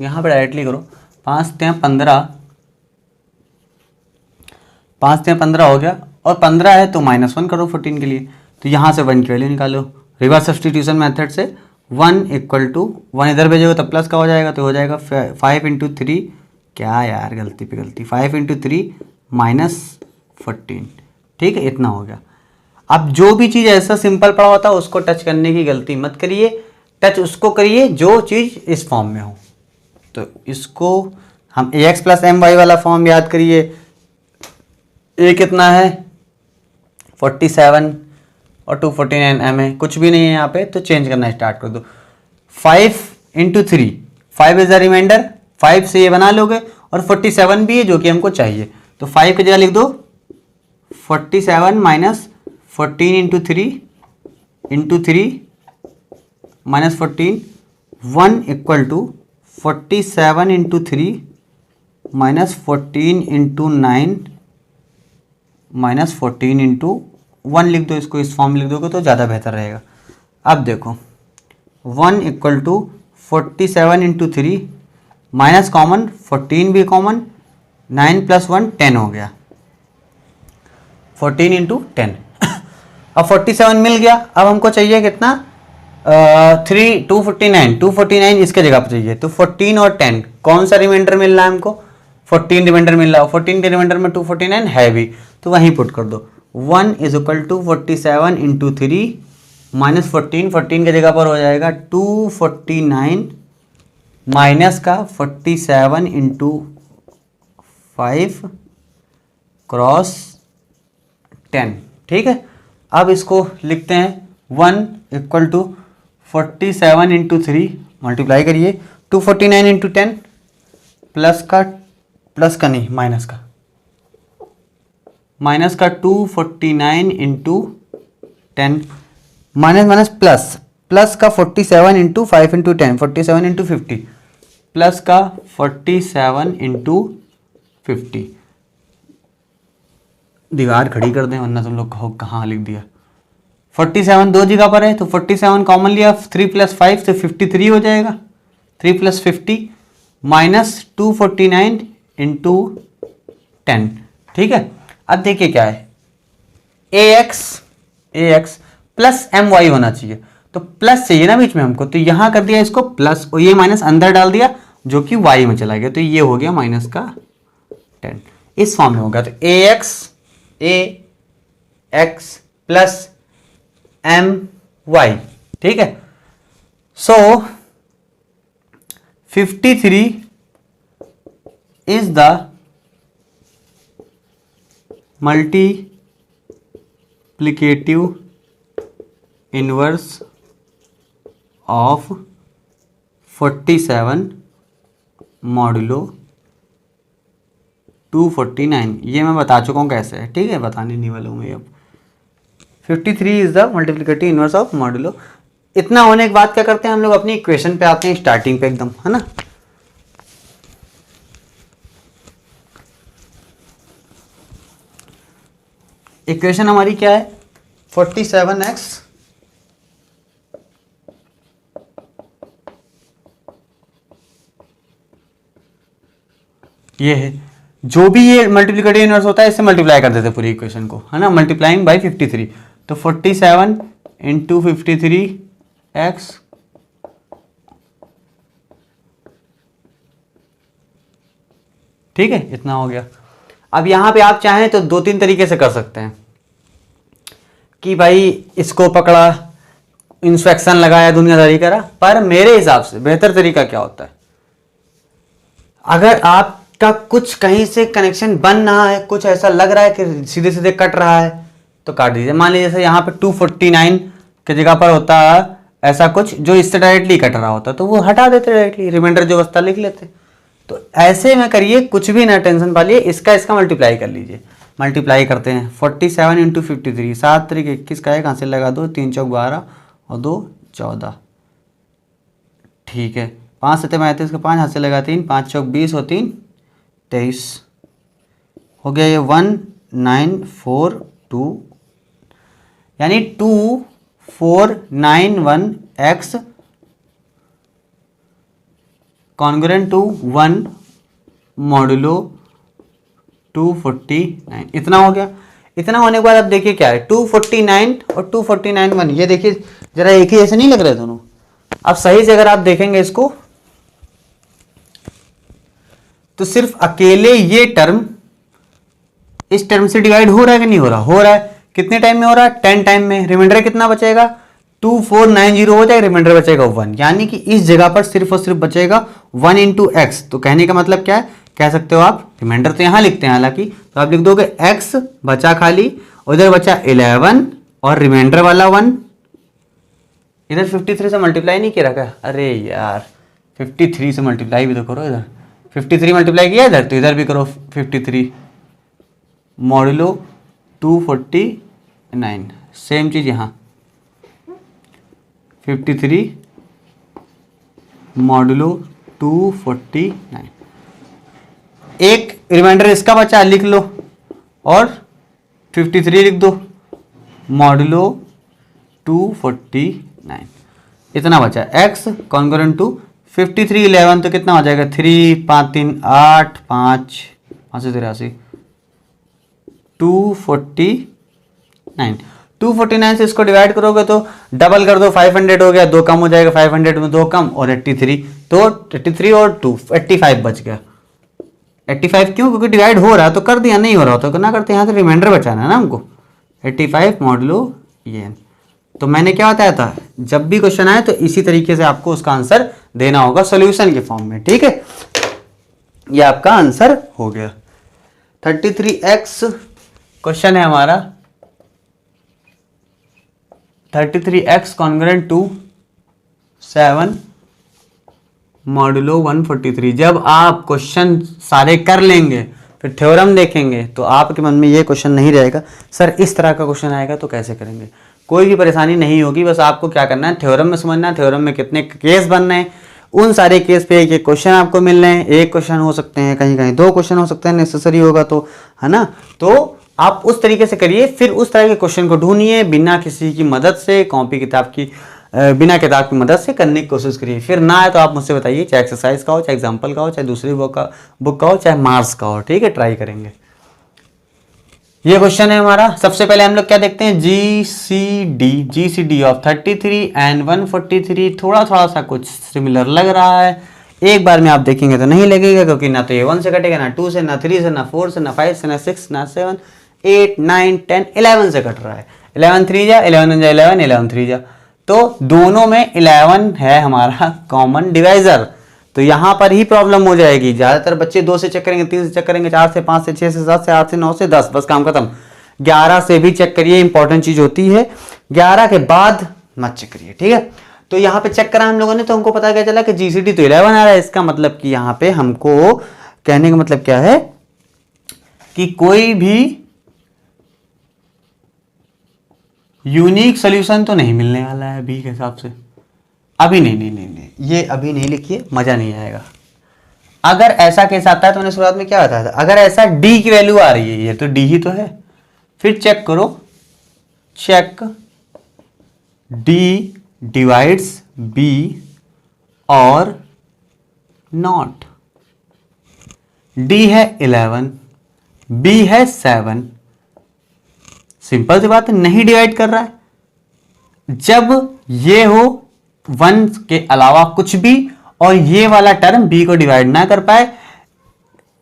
यहाँ पे डायरेक्टली करो। 5 3 15 5 3 15 हो गया, और 15 है तो -1 करो 14 के लिए, तो यहाँ से 1 की वैल्यू निकालो रिवर्स सब्सटीट्यूशन मेथड से। 1 इक्वल टू 1 इधर भेजोगे तो प्लस का हो जाएगा, तो हो जाएगा 5 इंटू 3, क्या यार गलती पे गलती, 5 इंटू 3 -14। ठीक है, इतना हो गया। अब जो भी चीज़ ऐसा सिंपल पड़ा होता है उसको टच करने की गलती मत करिए, टच उसको करिए जो चीज़ इस फॉर्म में हो। तो इसको हम ax प्लस my वाला फॉर्म याद करिए, a कितना है 47 और 249 m है, कुछ भी नहीं है यहाँ पे, तो चेंज करना स्टार्ट कर दो। 5 इंटू 3, 5 इज द रिमाइंडर, 5 से ये बना लोगे, और 47 भी है जो कि हमको चाहिए, तो 5 की जगह लिख दो 47 minus 14 into 3 minus 14, 1 equal to 47 into 3 minus 14 into 9 minus 14 into 1 लिख दो, इसको इस फॉर्म में लिख दोगे तो ज़्यादा बेहतर रहेगा। अब देखो 1 equal to 47 into 3 minus common 14 भी कॉमन, 9 प्लस 1 10 हो गया, 14 इंटू 10। अब 47 मिल गया। अब हमको चाहिए कितना, 249 इसके जगह पर चाहिए। तो 14 और 10 कौन सा रिमाइंडर मिल रहा है हमको, 14 रिमाइंडर मिल रहा है। 14 के रिमाइंडर में 249 है भी, तो वहीं पुट कर दो। 1 is equal to 47 into 3 minus 14 के जगह पर हो जाएगा 249 माइनस का 47 इंटू 5 क्रॉस 10। ठीक है, अब इसको लिखते हैं 1 इक्वल टू 47 इंटू 3 मल्टीप्लाई करिए 249 इंटू 10 प्लस का नहीं माइनस का 249 इंटू 10 माइनस प्लस का 47 इंटू 5 इंटू 10 47 इंटू 50 प्लस का 47 इंटू 50। दीवार खड़ी कर दें वरना तुम लोग कहो कहाँ लिख दिया। 47 दो जगह पर है तो 47 कॉमन लिया, 3 प्लस 5 से 53 हो जाएगा, 3 प्लस 50 माइनस 249 इंटू 10। ठीक है, अब देखिए क्या है, ax प्लस my होना चाहिए, तो प्लस चाहिए ना बीच में हमको, तो यहां कर दिया इसको प्लस और ये माइनस अंदर डाल दिया जो कि y में चला गया, तो ये हो गया माइनस का 10 इस फॉर्म में होगा। तो ax प्लस my। ठीक है, सो 53 is the multiplicative inverse of 47 modulo 249। ये मैं बता चुका हूँ कैसे है, ठीक है, बताने नहीं वाला हूँ मैं अब। 53 is the multiplicative inverse of modulo. इतना होने के बाद क्या करते हैं हम लोग, अपनी इक्वेशन पे आते हैं, स्टार्टिंग पे एकदम, है ना। इक्वेशन हमारी क्या है, 47x ये है, जो भी ये मल्टीप्लिकेटिव इनवर्स होता है इससे मल्टीप्लाई कर देते पूरी इक्वेशन को, है ना, मल्टीप्लाइंग बाय 53। तो 47 इंटू 53x ठीक है, इतना हो गया। अब यहां पे आप चाहें तो दो तीन तरीके से कर सकते हैं कि भाई इसको पकड़ा, इंस्पेक्शन लगाया, दुनियादारी करा, पर मेरे हिसाब से बेहतर तरीका क्या होता है, अगर आपका कुछ कहीं से कनेक्शन बन रहा है, कुछ ऐसा लग रहा है कि सीधे सीधे कट रहा है तो काट दीजिए। मान लीजिए जैसे यहाँ पे 249 की जगह पर होता है ऐसा कुछ जो इससे डायरेक्टली कट रहा होता तो वो हटा देते डायरेक्टली, रिमाइंडर जो बचता लिख लेते। तो ऐसे में करिए, कुछ भी ना टेंशन पालिए, इसका मल्टीप्लाई कर लीजिए। मल्टीप्लाई करते हैं 47 इंटू 53, 7 तरीके 21 का एक हाथ से लगा दो, 3 चौक 12 और 2 14। ठीक है, 5 7 35 का 5 हाथ से लगा 3, 5 चौक 20 और 3 23 हो गया। ये 1942 यानी 2491x कॉन्ग्रुएंट टू 1 मॉडुलो 249। इतना हो गया। इतना होने के बाद अब देखिए क्या है, 249 और 249 1, ये देखिए जरा एक ही जैसे नहीं लग रहे दोनों। अब सही से अगर आप देखेंगे इसको तो सिर्फ अकेले ये टर्म इस टर्म से डिवाइड हो रहा है कि नहीं हो रहा, हो रहा है। कितने टाइम में हो रहा है, 10 टाइम में। रिमाइंडर कितना बचेगा, 2490 हो जाएगा, रिमाइंडर बचेगा 1, यानी कि इस जगह पर सिर्फ और सिर्फ बचेगा 1 इंटू एक्स। तो कहने का मतलब क्या है, कह सकते हो आप, रिमाइंडर तो यहां लिखते हैं हालांकि, तो आप लिख दोगे x बचा खाली, उधर बचा 11 और रिमाइंडर वाला 1। इधर 53 से मल्टीप्लाई नहीं किया रखा, अरे यार 53 से मल्टीप्लाई भी तो करो, इधर 53 मल्टीप्लाई किया इधर, तो इधर भी करो 53 मॉडुलो 249, सेम चीज यहाँ 53 मॉडुलो 249। एक रिमाइंडर इसका बचा लिख लो, और 53 लिख दो, मॉडुलो 249, इतना बचा। x कॉन्ग्रुएंट टू 53 11 तो कितना हो जाएगा, 3 5 3 8 5 5 83 249। 249 से इसको डिवाइड करोगे तो डबल कर दो, 500 हो गया, 2 कम हो जाएगा, 500 में 2 कम और 83, तो 83 और 2 85 बच गया। 85 क्यों, क्योंकि डिवाइड हो रहा है तो कर दिया, नहीं हो रहा तो ना करते, यहाँ से रिमाइंडर बचाना है ना हमको। 85 मॉडुलो ये, तो मैंने क्या बताया था, जब भी क्वेश्चन आए तो इसी तरीके से आपको उसका आंसर देना होगा सॉल्यूशन के फॉर्म में, ठीक है। ये आपका आंसर हो गया। 33x क्वेश्चन है हमारा, 33x कॉन्ग्रुएंट टू 7 मॉडुलो 143। जब आप क्वेश्चन सारे कर लेंगे फिर थ्योरम देखेंगे तो आपके मन में ये क्वेश्चन नहीं रहेगा सर इस तरह का क्वेश्चन आएगा तो कैसे करेंगे। कोई भी परेशानी नहीं होगी, बस आपको क्या करना है, थ्योरम में समझना है, थ्योरम में कितने केस बनने हैं, उन सारे केस पे एक एक क्वेश्चन आपको मिल रहे हैं। एक क्वेश्चन हो सकते हैं, कहीं कहीं 2 क्वेश्चन हो सकते हैं, नेसेसरी होगा तो, है ना। तो आप उस तरीके से करिए, फिर उस तरह के क्वेश्चन को ढूंढिए, बिना किसी की मदद से, कॉपी किताब की बिना किताब की मदद से करने की कोशिश करिए। फिर ना आए तो आप मुझसे बताइए, चाहे एक्सरसाइज का हो, चाहे एग्जाम्पल का हो, चाहे दूसरी बुक का हो, चाहे मार्क्स का हो, ठीक है, ट्राई करेंगे। ये क्वेश्चन है हमारा। सबसे पहले हम लोग क्या देखते हैं, GCD ऑफ 33 एंड 143। थोड़ा थोड़ा सा कुछ सिमिलर लग रहा है, एक बार में आप देखेंगे तो नहीं लगेगा, क्योंकि ना तो ये 1 से कटेगा, ना 2 से, ना 3 से, ना 4 से, ना 5 से, ना 6, ना 7 8 9 10 11 से कट रहा है। 11 3 जा 11 जा 11 11 3 जा, तो दोनों में 11 है हमारा कॉमन डिवाइजर, तो यहां पर ही प्रॉब्लम हो जाएगी। ज्यादातर बच्चे 2 से चेक करेंगे, 3 से चेक करेंगे, 4 से, 5 से, 6 से, 7 से, 8 से, 9 से, 10, बस काम खत्म। 11 से भी चेक करिए, इंपॉर्टेंट चीज होती है, 11 के बाद मत चेक करिए, ठीक है। तो यहाँ पे चेक करा हम लोगों ने, तो हमको पता क्या चला कि GCD तो 11 आ रहा है। इसका मतलब कि यहाँ पे हमको कहने का मतलब क्या है कि कोई भी यूनिक सॉल्यूशन तो नहीं मिलने वाला है बी के हिसाब से। अभी नहीं, ये अभी नहीं लिखिए, मजा नहीं आएगा। अगर ऐसा केस आता है तो मैंने शुरुआत में क्या बताया था, अगर ऐसा डी की वैल्यू आ रही है, ये तो डी ही तो है, फिर चेक करो, चेक डी डिवाइड्स बी और नॉट। डी है 11, बी है 7, सिंपल सी बात है, नहीं डिवाइड कर रहा है। जब ये हो 1 के अलावा कुछ भी और ये वाला टर्म b को डिवाइड ना कर पाए,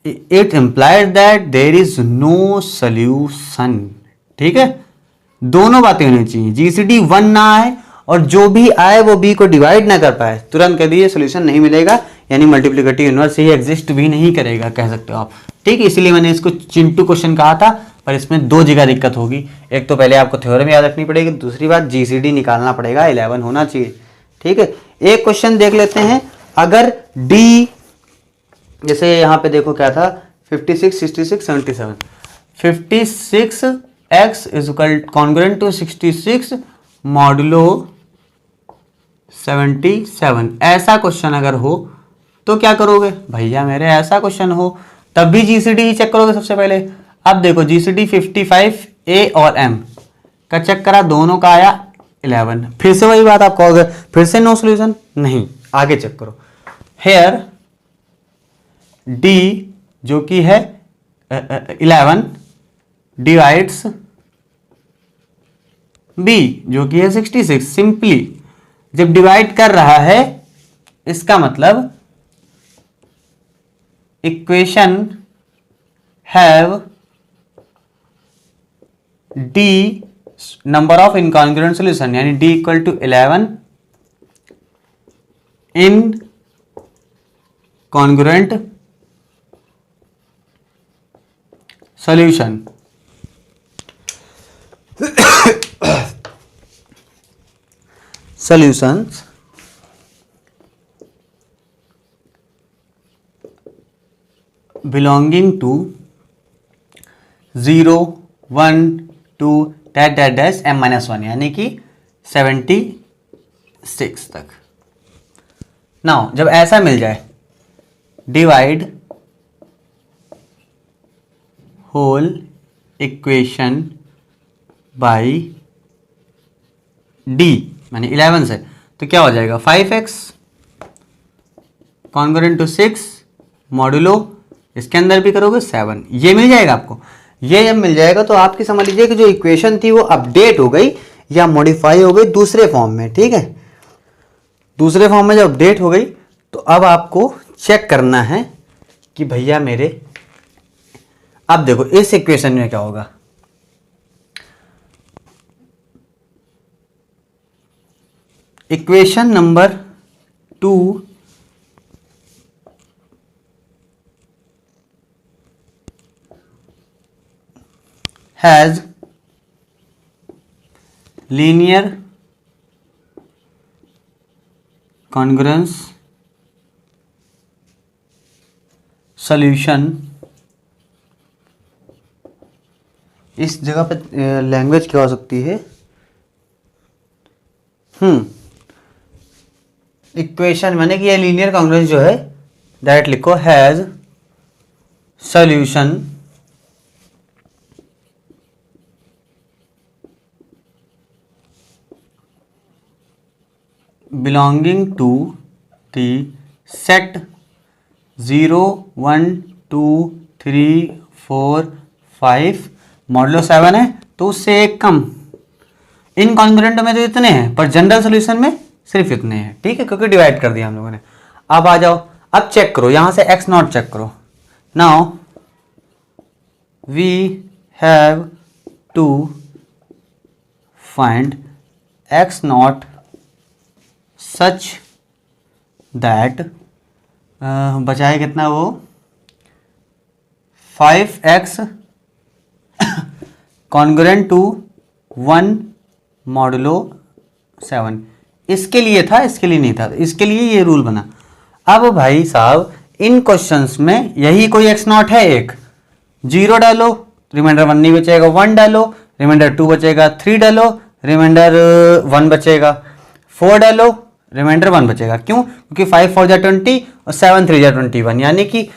it implies that there is no solution, ठीक है। दोनों बातें होनी चाहिए, GCD 1 ना आए और जो भी आए वो b को डिवाइड ना कर पाए, तुरंत कह दिए सॉल्यूशन नहीं मिलेगा, यानी मल्टीप्लिकेटिव इनवर्स ही एग्जिस्ट भी नहीं करेगा, कह सकते हो आप, ठीक है। इसलिए मैंने इसको चिंटू क्वेश्चन कहा था, पर इसमें 2 जगह दिक्कत होगी। एक तो पहले आपको थ्योरम याद रखनी पड़ेगी, दूसरी बात GCD निकालना पड़ेगा, 11 होना चाहिए, ठीक है। एक क्वेश्चन देख लेते हैं, अगर D जैसे यहाँ पे देखो क्या था, 56 66 77, 56x is equal congruent to 66 modulo 77। ऐसा क्वेश्चन अगर हो तो क्या करोगे भैया मेरे, ऐसा क्वेश्चन हो तब भी GCD ही चेक करोगे सबसे पहले। अब देखो GCD 55 A और M का चेक करा, दोनों का आया 11, फिर से वही बात आप कहोगे फिर से नो सॉल्यूशन, नहीं, आगे चेक करो। हेयर D जो कि है 11 डिवाइड्स B जो कि है 66। सिंपली जब डिवाइड कर रहा है इसका मतलब equation have D number of incongruent solution, यानी D equal to 11 incongruent solution. Solutions belonging to 0 1 2 dash m-1, यानी कि 76 तक। नाउ जब ऐसा मिल जाए, divide whole equation by D, मैंने 11 से, तो क्या हो जाएगा 5x कॉन्ग्रुएंट टू 6 मॉड्यूलो, इसके अंदर भी करोगे 7, ये मिल जाएगा आपको। ये जब मिल जाएगा तो आपकी समझ लीजिए कि जो इक्वेशन थी वो अपडेट हो गई या मॉडिफाई हो गई दूसरे फॉर्म में, ठीक है। दूसरे फॉर्म में जब अपडेट हो गई तो अब आपको चेक करना है कि भैया मेरे, अब देखो इस इक्वेशन में क्या होगा, equation number 2 has linear congruence solution. इस जगह पे लैंग्वेज क्या हो सकती है, इक्वेशन माने कि ये लीनियर कॉन्ग्रुएंस जो है डायरेक्ट लिखो, has solution belonging to the set 0 1 2 3 4 5 modulo 7 है तो उससे एक कम। इनकॉन्ग्रुएंट में तो इतने हैं पर जनरल सॉल्यूशन में सिर्फ इतने हैं, ठीक है, क्योंकि डिवाइड कर दिया हम लोगों ने। अब आ जाओ, अब चेक करो यहां से x नॉट चेक करो। Now we have to find x naught such that, बचाए कितना वो 5x कॉन्ग्रुएंट टू 1 मॉडुलो 7। इसके लिए था, इसके लिए नहीं था, इसके लिए ये रूल बना। अब भाई साहब इन क्वेश्चंस में यही कोई x नॉट है, एक 0 डालो रिमाइंडर 1 नहीं बचेगा, 1 डालो रिमाइंडर 2 बचेगा, 3 डालो रिमाइंडर 1 बचेगा, 4 डालो रिमाइंडर 1 बचेगा। क्यों? क्योंकि 5 4 जा 20 और 7 3 जा 21, यानी कि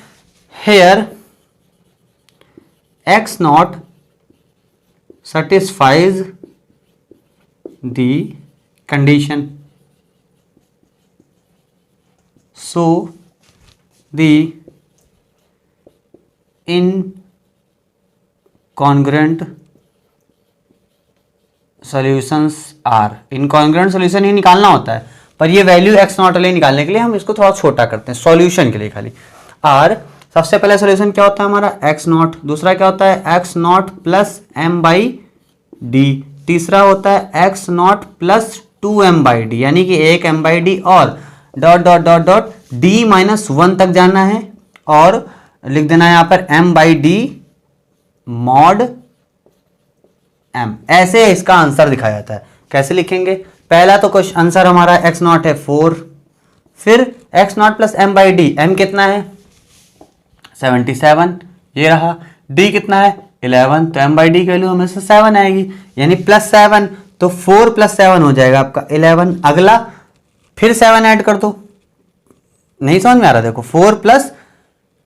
here x naught satisfies the condition, so the incongruent solutions are, incongruent solution ही निकालना होता है पर ये वैल्यू x नॉट वाले निकालने के लिए हम इसको थोड़ा छोटा करते हैं, सॉल्यूशन के लिए खाली। r सबसे पहले सॉल्यूशन क्या होता है हमारा x नॉट, दूसरा क्या होता है x not plus m by D, तीसरा होता है x not plus 2m by D, यानी कि एक m बाई डी और dot dot dot dot d minus 1 तक जाना है और लिख देना है यहाँ पर m by D mod m। ऐसे इसका आंसर दिखाया जाता है। कैसे लिखेंगे? पहला तो क्वेश्चन आंसर हमारा x नॉट है 4, फिर x not plus m by D, m कितना है 77, ये रहा, d कितना है 11, तो m बाई डी की वैल्यू हमें से 7 आएगी, यानी प्लस 7, तो 4 प्लस 7 हो जाएगा आपका 11। अगला फिर 7 ऐड कर दो, नहीं समझ में आ रहा, देखो 4 plus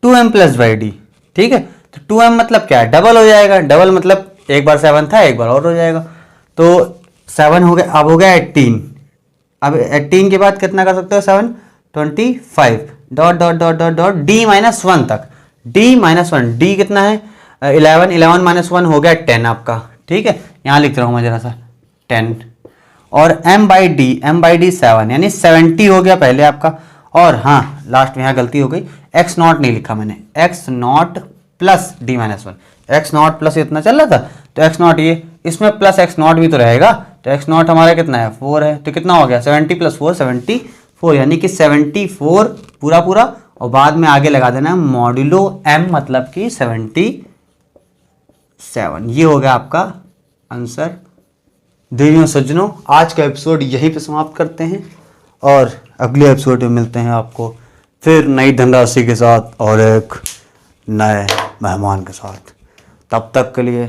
2m plus by D, ठीक है, तो 2m मतलब क्या है, डबल हो जाएगा, डबल मतलब एक बार 7 था एक बार और हो जाएगा, तो 7 हो गया, अब हो गया 18, अब 18 के बाद कितना कर सकते हो 7 25 dot dot dot dot dot D minus 1 तक, डी माइनस 1, डी कितना है 11, 11 माइनस 1 हो गया 10 आपका, ठीक है, यहाँ लिख रहा हूँ मैं जरा सा 10, और m बाई डी 7, यानी 70 हो गया पहले आपका। और हाँ लास्ट में यहाँ गलती हो गई, x नॉट नहीं लिखा मैंने, x not plus D minus 1, x not plus इतना चल रहा था तो एक्स नॉट, ये इसमें प्लस एक्स नॉट भी तो रहेगा, तो एक्स नॉट हमारा कितना है 4 है, तो कितना हो गया 70 प्लस 4 74, यानी कि 74 पूरा पूरा, और बाद में आगे लगा देना मॉड्यूलो m मतलब कि 77। ये हो गया आपका आंसर। देवियों सज्जनों, आज का एपिसोड यहीं पे समाप्त करते हैं और अगले एपिसोड में मिलते हैं आपको फिर नई धनराशि के साथ और एक नए मेहमान के साथ। तब तक के लिए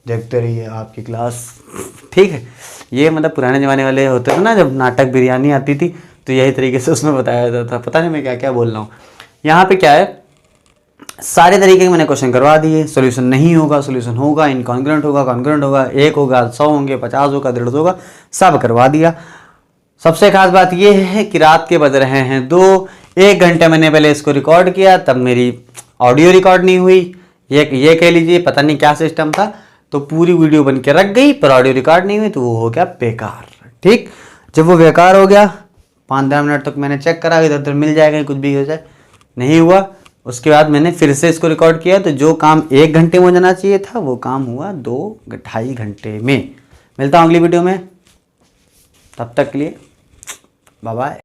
देखते रहिए आपकी क्लास, ठीक है। ये मतलब पुराने ज़माने वाले होते थे ना, जब नाटक बिरयानी आती थी तो यही तरीके से उसमें बताया जाता था, पता नहीं मैं क्या क्या बोल रहा हूँ। यहाँ पे क्या है, सारे तरीके के मैंने क्वेश्चन करवा दिए। सॉल्यूशन नहीं होगा, सॉल्यूशन होगा, इनकॉन्ग्रुएंट होगा, कॉन्ग्रुएंट होगा, 1 होगा, 100 होंगे, 50 होगा, 150 होगा, सब करवा दिया। सबसे खास बात यह है कि रात के बज रहे हैं 2, 1 घंटे मैंने पहले इसको रिकॉर्ड किया, तब मेरी ऑडियो रिकॉर्ड नहीं हुई। ये कह लीजिए पता नहीं क्या सिस्टम था, तो पूरी वीडियो बन के रख गई पर ऑडियो रिकॉर्ड नहीं हुई, तो वो हो गया बेकार। ठीक, जब वो बेकार हो गया 5-10 मिनट तक मैंने चेक करा, इधर उधर मिल जाएगा, कुछ भी हो जाए, नहीं हुआ। उसके बाद मैंने फिर से इसको रिकॉर्ड किया, तो जो काम 1 घंटे में हो जाना चाहिए था वो काम हुआ 2-2.5 घंटे में। मिलता हूँ अगली वीडियो में, तब तक के लिए बाय बाय।